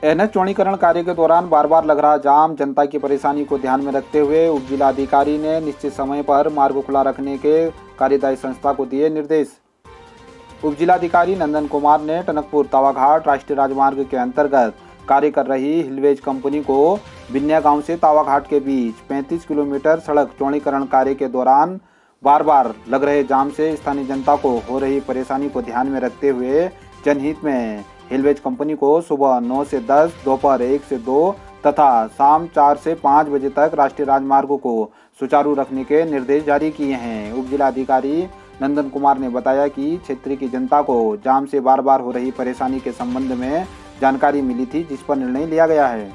NH चौड़ीकरण कार्य के दौरान बार बार लग रहा जाम, जनता की परेशानी को ध्यान में रखते हुए उप जिलाधिकारी ने निश्चित समय पर मार्ग खुला रखने के कार्यदायी संस्था को दिए निर्देश। उप जिलाधिकारी नंदन कुमार ने टनकपुर तावाघाट राष्ट्रीय राजमार्ग के अंतर्गत कार्य कर रही हिलवेज कंपनी को बिन्या गांव से तावाघाट के बीच 35 किलोमीटर सड़क चौड़ीकरण कार्य के दौरान बार बार लग रहे जाम से स्थानीय जनता को हो रही परेशानी को ध्यान में रखते हुए जनहित में हिलवेज कंपनी को सुबह 9 से 10, दोपहर 1 से 2 तथा शाम 4 से 5 बजे तक राष्ट्रीय राजमार्ग को सुचारू रखने के निर्देश जारी किए हैं। उप जिलाधिकारी नंदन कुमार ने बताया कि क्षेत्र की जनता को जाम से बार बार हो रही परेशानी के संबंध में जानकारी मिली थी, जिस पर निर्णय लिया गया है।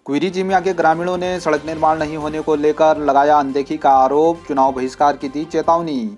क्वीरी जिमिया के ग्रामीणों ने सड़क निर्माण नहीं होने को लेकर लगाया अनदेखी का आरोप, चुनाव बहिष्कार की दी चेतावनी।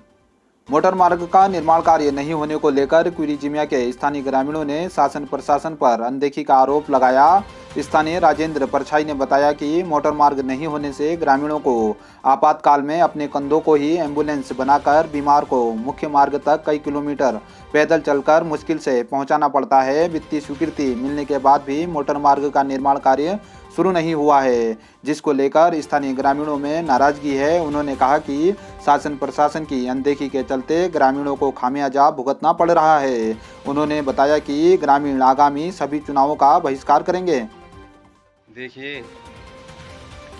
मोटर मार्ग का निर्माण कार्य नहीं होने को लेकर क्वीरी जिमिया के स्थानीय ग्रामीणों ने शासन प्रशासन पर अनदेखी का आरोप लगाया। स्थानीय राजेंद्र परछाई ने बताया कि मोटर मार्ग नहीं होने से ग्रामीणों को आपातकाल में अपने कंधों को ही एम्बुलेंस बनाकर बीमार को मुख्य मार्ग तक कई किलोमीटर पैदल चलकर मुश्किल से पहुंचाना पड़ता है। वित्तीय स्वीकृति मिलने के बाद भी मोटर मार्ग का निर्माण कार्य शुरू नहीं हुआ है, जिसको लेकर स्थानीय ग्रामीणों में नाराजगी है। उन्होंने कहा कि शासन प्रशासन की अनदेखी के चलते ग्रामीणों को खामियाजा भुगतना पड़ रहा है। उन्होंने बताया कि ग्रामीण आगामी सभी चुनावों का बहिष्कार करेंगे। देखिए,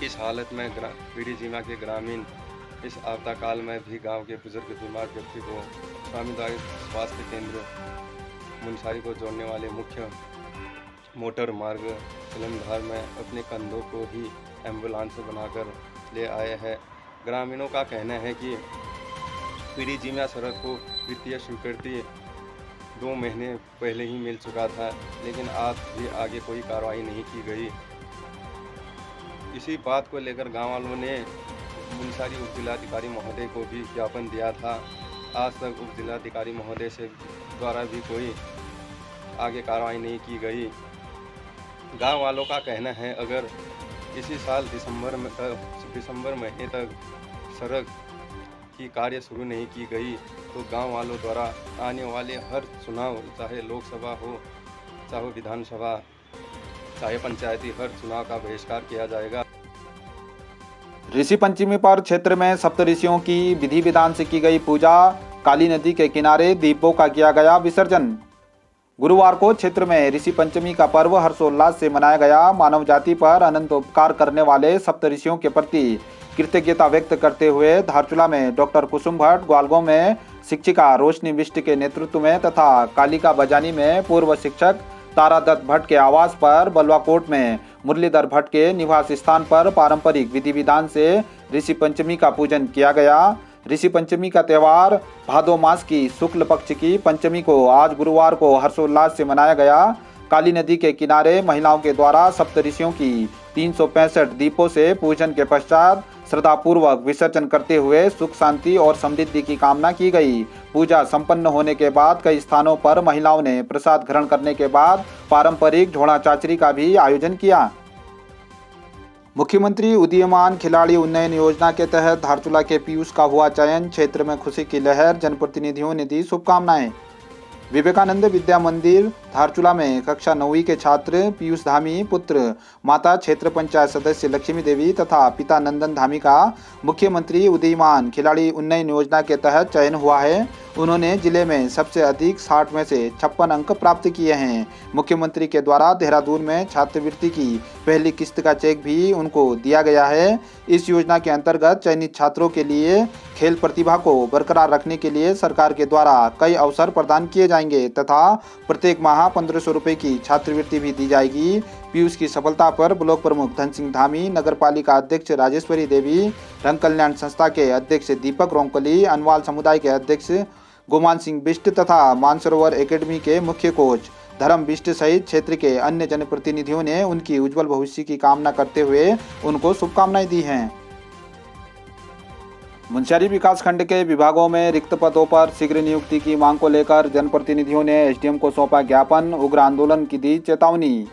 किस हालत में क्वीरी जिमा के ग्रामीण इस आपदा काल में भी गांव के बुजुर्ग बीमार व्यक्ति को सामुदायिक स्वास्थ्य केंद्र मुनसारी को जोड़ने वाले मुख्य मोटर मार्ग सिलमधार में अपने कंधों को ही एम्बुलेंस बनाकर ले आए हैं। ग्रामीणों का कहना है कि क्वीरी जिमा सड़क को वित्तीय स्वीकृति 2 महीने पहले ही मिल चुका था, लेकिन आज भी आगे कोई कार्रवाई नहीं की गई। इसी बात को लेकर गांव वालों ने मुनसारी उप जिलाधिकारी महोदय को भी ज्ञापन दिया था। आज तक उप जिलाधिकारी महोदय से द्वारा भी कोई आगे कार्रवाई नहीं की गई। गांव वालों का कहना है अगर इसी साल दिसंबर महीने तक सड़क की कार्य शुरू नहीं की गई तो गांव वालों द्वारा आने वाले हर चुनाव, चाहे लोकसभा हो, चाहे विधानसभा, चाहे पंचायती, हर चुनाव का बहिष्कार किया जाएगा। ऋषि पंचमी पर क्षेत्र में सप्तऋषियों की विधि विधान से की गई पूजा। काली नदी के किनारे दीपों का किया गया विसर्जन। गुरुवार को क्षेत्र में ऋषि पंचमी का पर्व हर्षोल्लास से मनाया गया। मानव जाति पर अनंत उपकार करने वाले सप्तऋषियों के प्रति कृतज्ञता व्यक्त करते हुए धारचूला में डॉक्टर कुसुम भट्ट, ग्वालगांव में शिक्षिका रोशनी बिष्ट के नेतृत्व में तथा कालिका बजानी में पूर्व शिक्षक तारा दत्त भट्ट के आवास पर, बलवाकोट में मुरलीधर भट्ट के निवास स्थान पर पारंपरिक विधि विधान से ऋषि पंचमी का पूजन किया गया। ऋषि पंचमी का त्यौहार भादो मास की शुक्ल पक्ष की पंचमी को आज गुरुवार को हर्षोल्लास से मनाया गया। काली नदी के किनारे महिलाओं के द्वारा सप्तऋषियों की 365 दीपों से पूजन के पश्चात श्रद्धापूर्वक विसर्जन करते हुए सुख शांति और समृद्धि की कामना की गई। पूजा संपन्न होने के बाद कई स्थानों पर महिलाओं ने प्रसाद ग्रहण करने के बाद पारंपरिक झोड़ा चाचरी का भी आयोजन किया। मुख्यमंत्री उदीयमान खिलाड़ी उन्नयन योजना के तहत धारचूला के पीयूष का हुआ चयन। क्षेत्र में खुशी की लहर, जनप्रतिनिधियों ने दी शुभकामनाएं। विवेकानंद विद्या मंदिर धारचूला में कक्षा 9वीं के छात्र पीयूष धामी पुत्र माता क्षेत्र पंचायत सदस्य लक्ष्मी देवी तथा पिता नंदन धामी का मुख्यमंत्री उदीयमान खिलाड़ी उन्नयन योजना के तहत चयन हुआ है। उन्होंने जिले में सबसे अधिक 60 में से 56 अंक प्राप्त किए हैं। मुख्यमंत्री के द्वारा देहरादून में छात्रवृत्ति की पहली किस्त का चेक भी उनको दिया गया है। इस योजना के अंतर्गत चयनित छात्रों के लिए खेल प्रतिभा को बरकरार रखने के लिए सरकार के द्वारा कई अवसर प्रदान किए जाएंगे तथा प्रत्येक माह 1500 रुपये की छात्रवृत्ति भी दी जाएगी। पीयूष की सफलता पर ब्लॉक प्रमुख धन सिंह धामी, नगर पालिका अध्यक्ष राजेश्वरी देवी, रंग कल्याण संस्था के अध्यक्ष दीपक रोंकली, अनवाल समुदाय के अध्यक्ष गुमान सिंह बिष्ट तथा मानसरोवर एकेडमी के मुख्य कोच धर्म बिष्ट सहित क्षेत्र के अन्य जनप्रतिनिधियों ने उनकी उज्जवल भविष्य की कामना करते हुए उनको शुभकामनाएं दी हैं। मुनस्यारी विकासखंड के विभागों में रिक्त पदों पर शीघ्र नियुक्ति की मांग को लेकर जनप्रतिनिधियों ने एसडीएम को सौंपा ज्ञापन, उग्र आंदोलन की दी चेतावनी।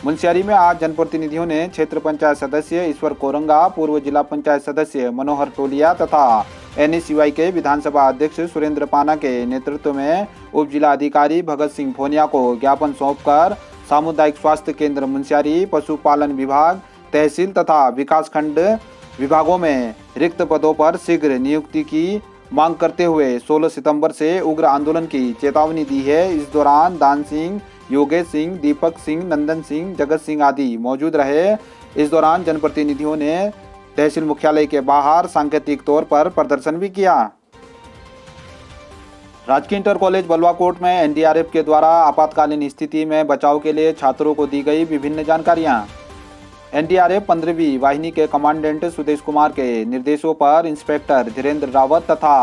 मुनस्यारी में आज जनप्रतिनिधियों ने क्षेत्र पंचायत सदस्य ईश्वर कोरंगा, पूर्व जिला पंचायत सदस्य मनोहर टोलिया तथा NSCY के विधानसभा अध्यक्ष सुरेंद्र पाना के नेतृत्व में उप जिला अधिकारी भगत सिंह फोनिया को ज्ञापन सौंपकर सामुदायिक स्वास्थ्य केंद्र मुंशियारी, पशुपालन विभाग, तहसील तथा विकासखंड विभागों में रिक्त पदों पर शीघ्र नियुक्ति की मांग करते हुए 16 सितंबर से उग्र आंदोलन की चेतावनी दी है। इस दौरान दान सिंह, योगेश सिंह, दीपक सिंह, नंदन सिंह, जगत सिंह आदि मौजूद रहे। इस दौरान जनप्रतिनिधियों ने तहसील मुख्यालय के बाहर सांकेतिक तौर पर प्रदर्शन भी किया। राजकीय इंटर कॉलेज बलवाकोट में NDRF के द्वारा आपातकालीन स्थिति में बचाव के लिए छात्रों को दी गई विभिन्न जानकारियां। NDRF 15वीं वाहिनी के कमांडेंट सुदेश कुमार के निर्देशों पर इंस्पेक्टर धीरेन्द्र रावत तथा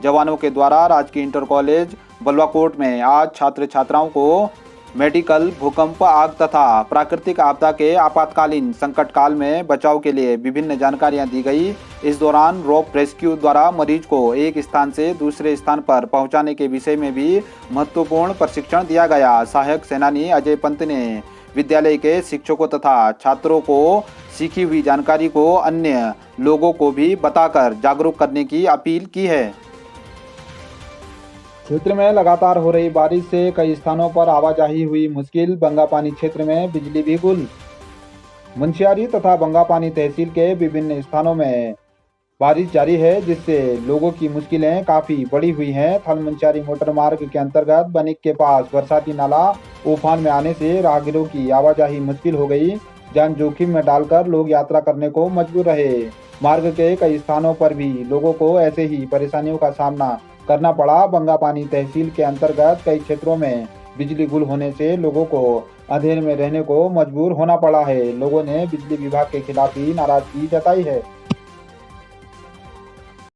जवानों के द्वारा राजकीय इंटर कॉलेज बलवाकोट में आज छात्र छात्राओं को मेडिकल, भूकंप, आग तथा प्राकृतिक आपदा के आपातकालीन संकट काल में बचाव के लिए विभिन्न जानकारियां दी गई। इस दौरान रोप रेस्क्यू द्वारा मरीज को एक स्थान से दूसरे स्थान पर पहुंचाने के विषय में भी महत्वपूर्ण प्रशिक्षण दिया गया। सहायक सेनानी अजय पंत ने विद्यालय के शिक्षकों तथा छात्रों को सीखी हुई जानकारी को अन्य लोगों को भी बताकर जागरूक करने की अपील की है। क्षेत्र में लगातार हो रही बारिश से कई स्थानों पर आवाजाही हुई मुश्किल। बंगापानी क्षेत्र में बिजली भी गुल। मुंशियारी तथा बंगापानी तहसील के विभिन्न स्थानों में बारिश जारी है, जिससे लोगों की मुश्किलें काफी बढ़ी हुई हैं। थल मुंशियारी मोटर मार्ग के अंतर्गत बनिक के पास बरसाती नाला उफान में आने से राहगीरों की आवाजाही मुश्किल हो गई। जान जोखिम में डालकर लोग यात्रा करने को मजबूर रहे। मार्ग के कई स्थानों पर भी लोगों को ऐसे ही परेशानियों का सामना करना पड़ा। बंगापानी तहसील के अंतर्गत कई क्षेत्रों में बिजली गुल होने से लोगों को अंधेरे में रहने को मजबूर होना पड़ा है। लोगों ने बिजली विभाग के खिलाफ भी नाराजगी जताई है।